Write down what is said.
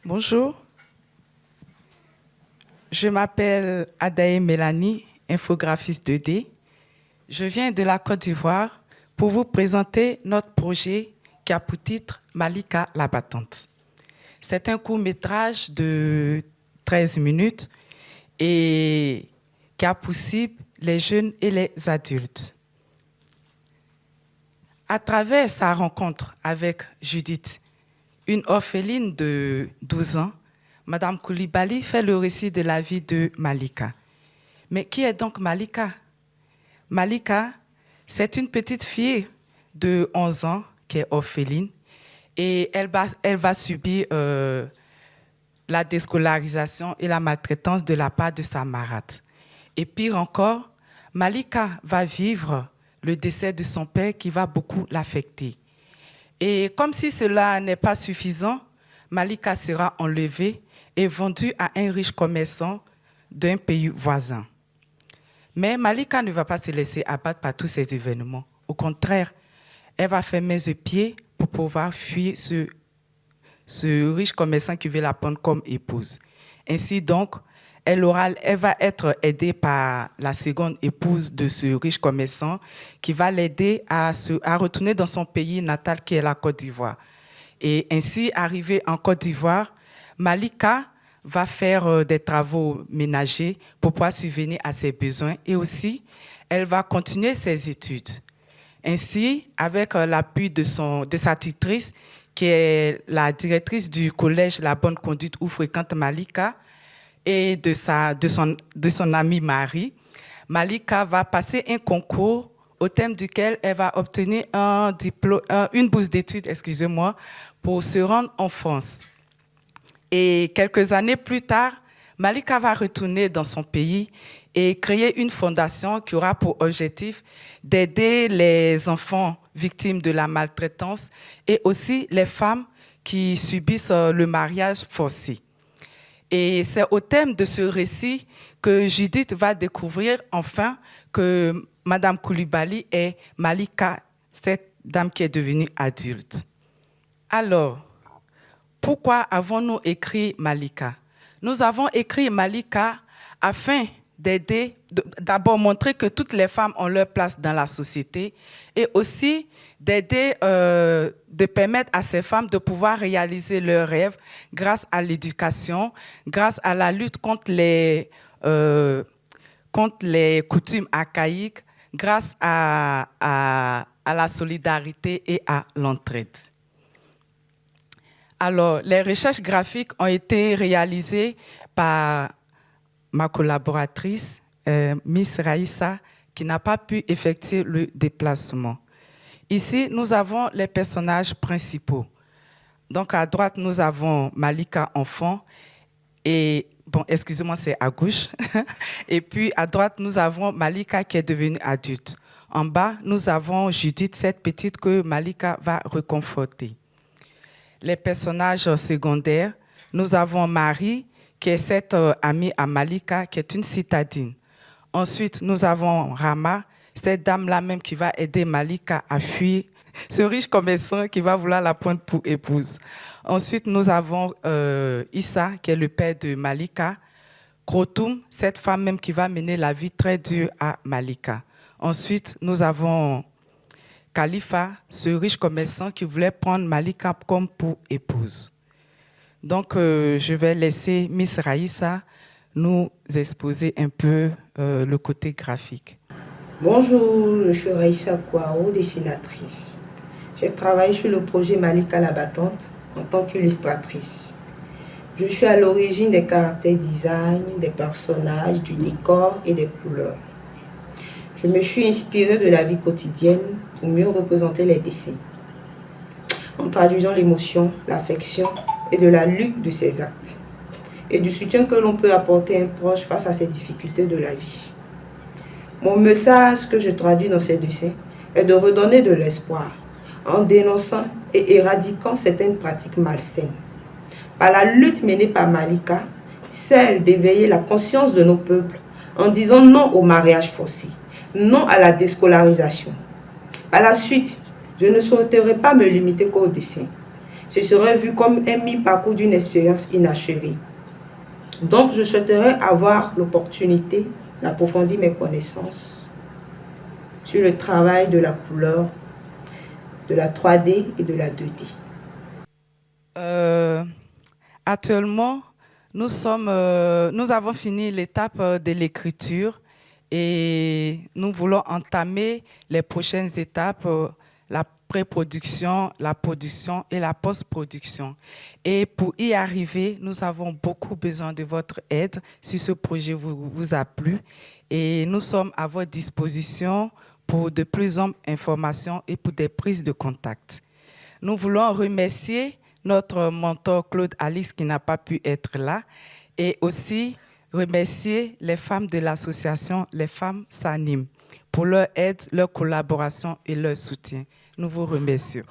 Bonjour, je m'appelle Adaye Mélanie, infographiste 2D. Je viens de la Côte d'Ivoire pour vous présenter notre projet qui a pour titre Malika la battante. C'est un court-métrage de 13 minutes et qui a pour cible les jeunes et les adultes. À travers sa rencontre avec Judith, une orpheline de 12 ans, Madame Coulibaly fait le récit de la vie de Malika. Mais qui est donc Malika? Malika, c'est une petite fille de 11 ans qui est orpheline et elle va subir la déscolarisation et la maltraitance de la part de sa marâtre. Et pire encore, Malika va vivre le décès de son père qui va beaucoup l'affecter. Et comme si cela n'est pas suffisant, Malika sera enlevée et vendue à un riche commerçant d'un pays voisin. Mais Malika ne va pas se laisser abattre par tous ces événements. Au contraire, elle va faire main et pieds pour pouvoir fuir ce riche commerçant qui veut la prendre comme épouse. Ainsi donc, elle va être aidée par la seconde épouse de ce riche commerçant qui va l'aider à retourner dans son pays natal qui est la Côte d'Ivoire. Et ainsi, arrivée en Côte d'Ivoire, Malika va faire des travaux ménagers pour pouvoir subvenir à ses besoins et aussi, elle va continuer ses études. Ainsi, avec l'appui de sa tutrice, qui est la directrice du collège La Bonne Conduite où fréquente Malika, et de son amie Marie, Malika va passer un concours au thème duquel elle va obtenir une bourse d'études, pour se rendre en France. Et quelques années plus tard, Malika va retourner dans son pays et créer une fondation qui aura pour objectif d'aider les enfants victimes de la maltraitance et aussi les femmes qui subissent le mariage forcé. Et c'est au thème de ce récit que Judith va découvrir enfin que Madame Coulibaly est Malika, cette dame qui est devenue adulte. Alors, pourquoi avons-nous écrit Malika? Nous avons écrit Malika afin d'aider, d'abord montrer que toutes les femmes ont leur place dans la société et aussi d'aider, de permettre à ces femmes de pouvoir réaliser leurs rêves grâce à l'éducation, grâce à la lutte contre les coutumes archaïques, grâce à la solidarité et à l'entraide. Alors, les recherches graphiques ont été réalisées par ma collaboratrice, Miss Raïssa, qui n'a pas pu effectuer le déplacement. Ici, nous avons les personnages principaux. Donc, à droite, nous avons Malika, enfant, et, bon, excusez-moi, c'est à gauche. Et puis, à droite, nous avons Malika qui est devenue adulte. En bas, nous avons Judith, cette petite que Malika va réconforter. Les personnages secondaires, nous avons Marie, qui est cette amie à Malika, qui est une citadine. Ensuite, nous avons Rama, cette dame-là même qui va aider Malika à fuir ce riche commerçant qui va vouloir la prendre pour épouse. Ensuite, nous avons Issa, qui est le père de Malika. Krotoum, cette femme même qui va mener la vie très dure à Malika. Ensuite, nous avons Khalifa, ce riche commerçant qui voulait prendre Malika comme pour épouse. Donc, je vais laisser Miss Raïssa nous exposer un peu le côté graphique. Bonjour, je suis Raïssa Kouao, dessinatrice. J'ai travaillé sur le projet Malika la battante en tant qu'illustratrice. Je suis à l'origine des caractères design, des personnages, du décor et des couleurs. Je me suis inspirée de la vie quotidienne pour mieux représenter les dessins, en traduisant l'émotion, l'affection et de la lutte de ces actes, et du soutien que l'on peut apporter à un proche face à ces difficultés de la vie. Mon message que je traduis dans ces dessins est de redonner de l'espoir en dénonçant et éradiquant certaines pratiques malsaines. Par la lutte menée par Malika, celle d'éveiller la conscience de nos peuples en disant non au mariage forcé, non à la déscolarisation. À la suite, je ne souhaiterais pas me limiter qu'au dessin, ce serait vu comme un mi-parcours d'une expérience inachevée. Donc, je souhaiterais avoir l'opportunité d'approfondir mes connaissances sur le travail de la couleur, de la 3D et de la 2D. Actuellement, nous avons fini l'étape de l'écriture et nous voulons entamer les prochaines étapes, la pré-production, la production et la post-production. Et pour y arriver, nous avons beaucoup besoin de votre aide si ce projet vous a plu. Et nous sommes à votre disposition pour de plus amples informations et pour des prises de contact. Nous voulons remercier notre mentor Claude Alix qui n'a pas pu être là et aussi remercier les femmes de l'association Les Femmes s'animent pour leur aide, leur collaboration et leur soutien. Nous vous remercions.